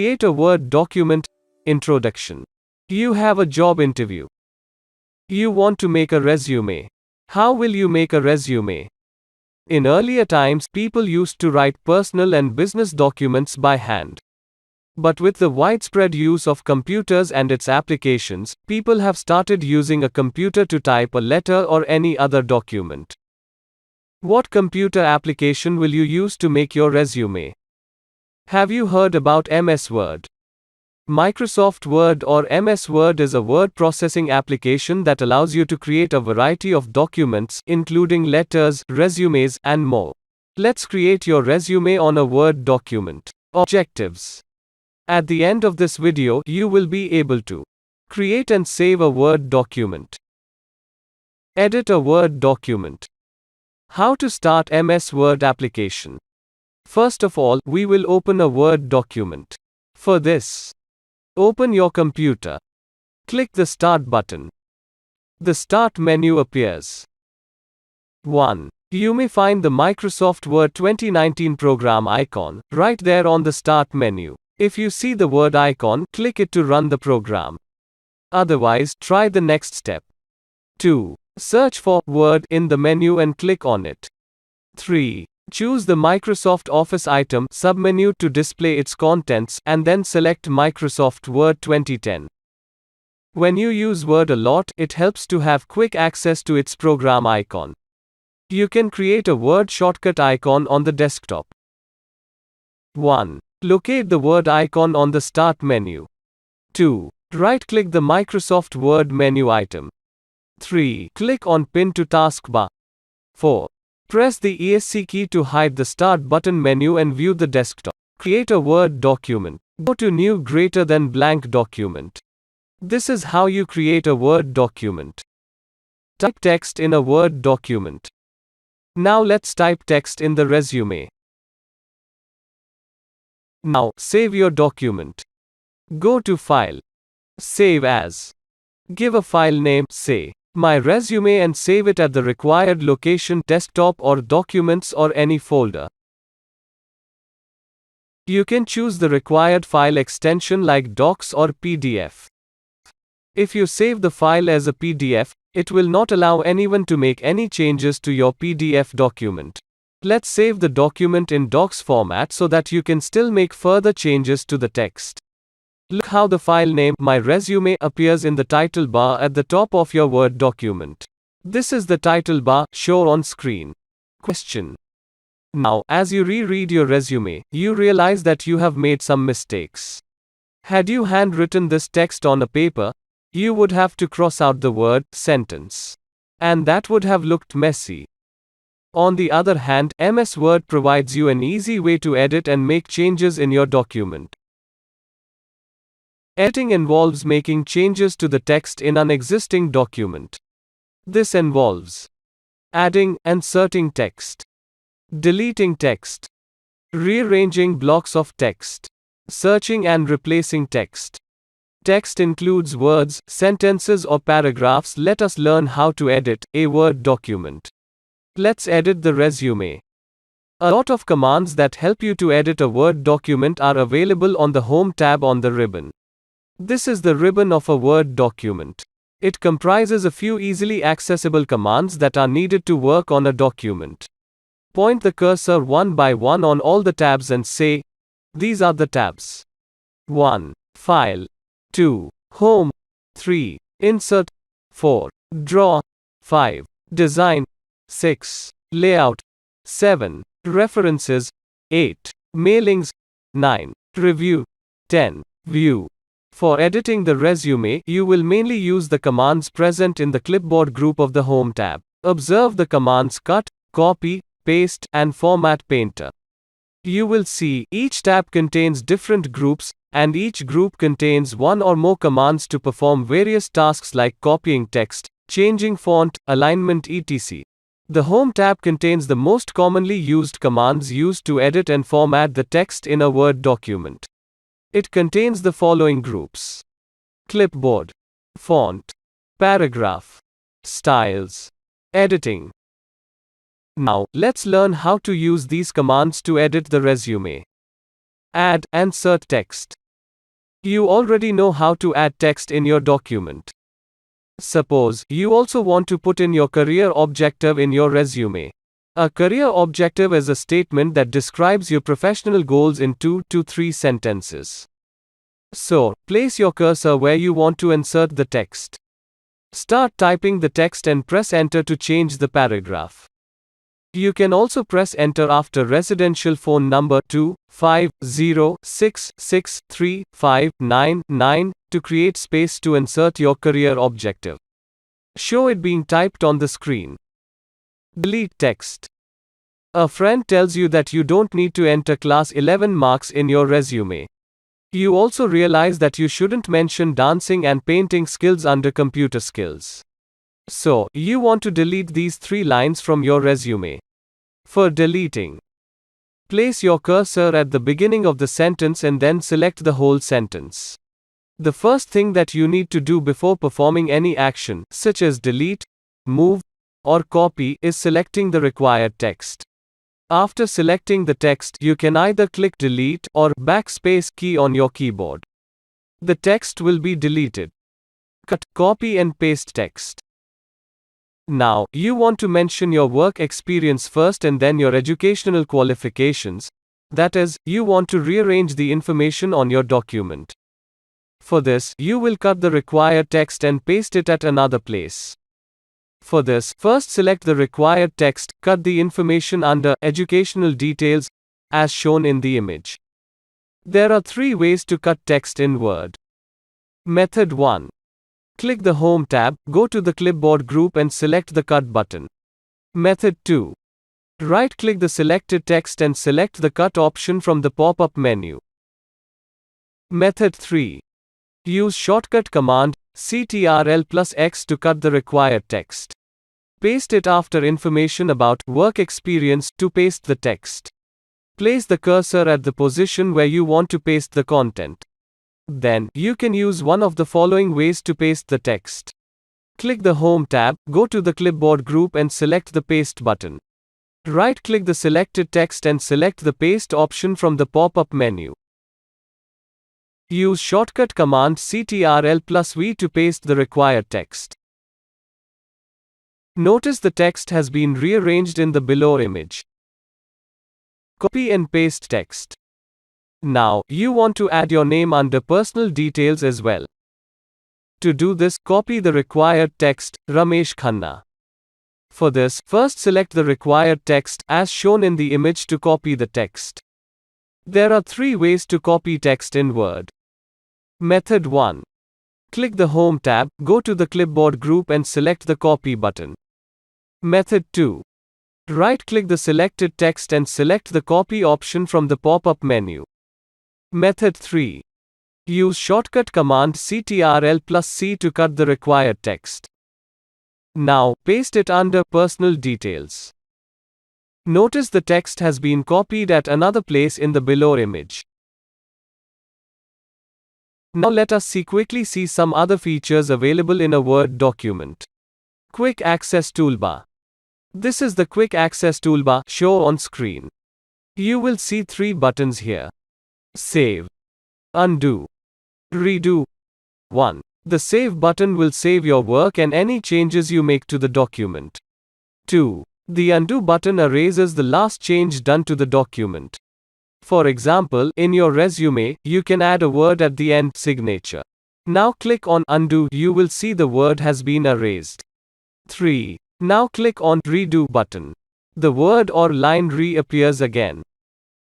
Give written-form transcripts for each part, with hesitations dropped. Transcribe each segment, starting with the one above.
Create a Word document. Introduction. You have a job interview. You want to make a resume. How will you make a resume? In earlier times, people used to write personal and business documents by hand. But with the widespread use of computers and its applications, people have started using a computer to type a letter or any other document. What computer application will you use to make your resume? Have you heard about MS Word? Microsoft Word or MS Word is a word processing application that allows you to create a variety of documents, including letters, resumes, and more. Let's create your resume on a Word document. Objectives. At the end of this video, you will be able to create and save a Word document. Edit a Word document. How to start MS Word application. First of all, we will open a Word document. For this, open your computer. Click the Start button. The Start menu appears. 1. You may find the Microsoft Word 2019 program icon right there on the Start menu. If you see the Word icon, click it to run the program. Otherwise, try the next step. 2. Search for Word in the menu and click on it. 3. Choose the Microsoft Office item submenu to display its contents, and then select Microsoft Word 2010. When you use Word a lot, it helps to have quick access to its program icon. You can create a Word shortcut icon on the desktop. 1. Locate the Word icon on the Start menu. 2. Right-click the Microsoft Word menu item. 3. Click on Pin to Taskbar. 4. Press the ESC key to hide the Start button menu and view the desktop. Create a Word document. Go to New greater than blank document. This is how you create a Word document. Type text in a Word document. Now let's type text in the resume. Now, save your document. Go to File. Save as. Give a file name, say, My Resume, and save it at the required location, desktop or documents or any folder. You can choose the required file extension like Docs or PDF. If you save the file as a PDF, it will not allow anyone to make any changes to your PDF document. Let's save the document in Docs format so that you can still make further changes to the text. Look how the file name, My Resume, appears in the title bar at the top of your Word document. This is the title bar, shown on screen. Question. Now, as you reread your resume, you realize that you have made some mistakes. Had you handwritten this text on a paper, you would have to cross out the word sentence. And that would have looked messy. On the other hand, MS Word provides you an easy way to edit and make changes in your document. Editing involves making changes to the text in an existing document. This involves adding, inserting text, deleting text, rearranging blocks of text, searching and replacing text. Text includes words, sentences or paragraphs. Let us learn how to edit a Word document. Let's edit the resume. A lot of commands that help you to edit a Word document are available on the Home tab on the ribbon. This is the ribbon of a Word document. It comprises a few easily accessible commands that are needed to work on a document. Point the cursor one by one on all the tabs and say, these are the tabs. 1. File. 2. Home. 3. Insert. 4. Draw. 5. Design. 6. Layout. 7. References. 8. Mailings. 9. Review. 10. View. For editing the resume, you will mainly use the commands present in the clipboard group of the Home tab. Observe the commands Cut, Copy, Paste, and Format Painter. You will see each tab contains different groups, and each group contains one or more commands to perform various tasks like copying text, changing font, alignment, etc. The Home tab contains the most commonly used commands used to edit and format the text in a Word document. It contains the following groups: clipboard, font, paragraph, styles, editing. Now, let's learn how to use these commands to edit the resume. Add, insert text. You already know how to add text in your document. Suppose you also want to put in your career objective in your resume. A career objective is a statement that describes your professional goals in 2 to 3 sentences. So, place your cursor where you want to insert the text. Start typing the text and press enter to change the paragraph. You can also press enter after residential phone number 250663599 to create space to insert your career objective. Show it being typed on the screen. Delete text. A friend tells you that you don't need to enter class 11 marks in your resume. You also realize that you shouldn't mention dancing and painting skills under computer skills. So, you want to delete these 3 lines from your resume. For deleting, place your cursor at the beginning of the sentence and then select the whole sentence. The first thing that you need to do before performing any action, such as delete, move, or copy, is selecting the required text. After selecting the text, you can either click delete or backspace key on your keyboard. The text will be deleted. Cut, copy and paste text. Now, you want to mention your work experience first and then your educational qualifications. That is, you want to rearrange the information on your document. For this, you will cut the required text and paste it at another place. For this, first select the required text, cut the information under Educational Details, as shown in the image. There are 3 ways to cut text in Word. Method 1. Click the Home tab, go to the clipboard group and select the Cut button. Method 2. Right-click the selected text and select the Cut option from the pop-up menu. Method 3. Use shortcut command Ctrl+X to cut the required text. Paste it after information about work experience to paste the text. Place the cursor at the position where you want to paste the content. Then, you can use one of the following ways to paste the text. Click the Home tab, go to the clipboard group and select the Paste button. Right-click the selected text and select the Paste option from the pop-up menu. Use shortcut command Ctrl+V to paste the required text. Notice the text has been rearranged in the below image. Copy and paste text. Now, you want to add your name under personal details as well. To do this, copy the required text, Ramesh Khanna. For this, first select the required text, as shown in the image to copy the text. There are 3 ways to copy text in Word. Method 1. Click the Home tab, go to the clipboard group and select the Copy button. Method 2. Right-click the selected text and select the Copy option from the pop-up menu. Method 3. Use shortcut command Ctrl+C to cut the required text. Now, paste it under Personal Details. Notice the text has been copied at another place in the below image. Now let us quickly see some other features available in a Word document. Quick Access Toolbar. This is the Quick Access Toolbar shown on screen. You will see 3 buttons here. Save, Undo, Redo. 1. The Save button will save your work and any changes you make to the document. 2. The Undo button erases the last change done to the document. For example, in your resume, you can add a word at the end, signature. Now click on Undo, you will see the word has been erased. 3. Now click on Redo button. The word or line reappears again.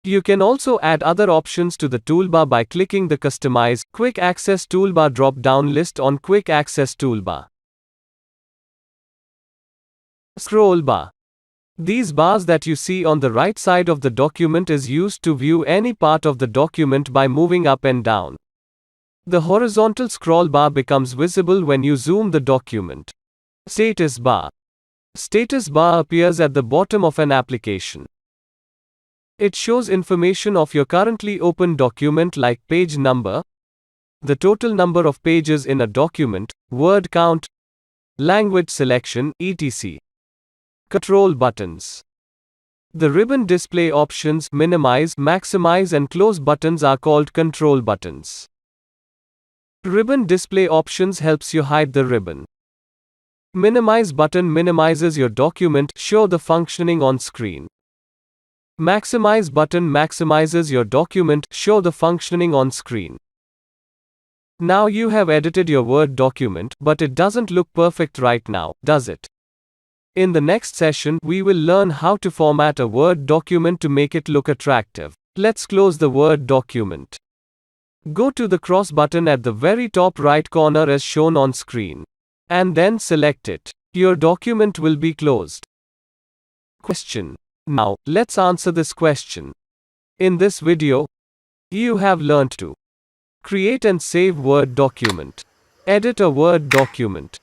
You can also add other options to the toolbar by clicking the Customize Quick Access Toolbar drop-down list on Quick Access Toolbar. Scroll bar. These bars that you see on the right side of the document is used to view any part of the document by moving up and down. The horizontal scroll bar becomes visible when you zoom the document. Status bar. Status bar appears at the bottom of an application. It shows information of your currently open document like page number, the total number of pages in a document, word count, language selection, etc. Control buttons. The ribbon display options minimize, maximize and close buttons are called control buttons. Ribbon display options helps you hide the ribbon. Minimize button minimizes your document, show the functioning on screen. Maximize button maximizes your document, show the functioning on screen. Now you have edited your Word document, but it doesn't look perfect right now, does it? In the next session, we will learn how to format a Word document to make it look attractive. Let's close the Word document. Go to the cross button at the very top right corner as shown on screen. And then select it. Your document will be closed. Question. Now, let's answer this question. In this video, you have learned to create and save Word document, edit a Word document,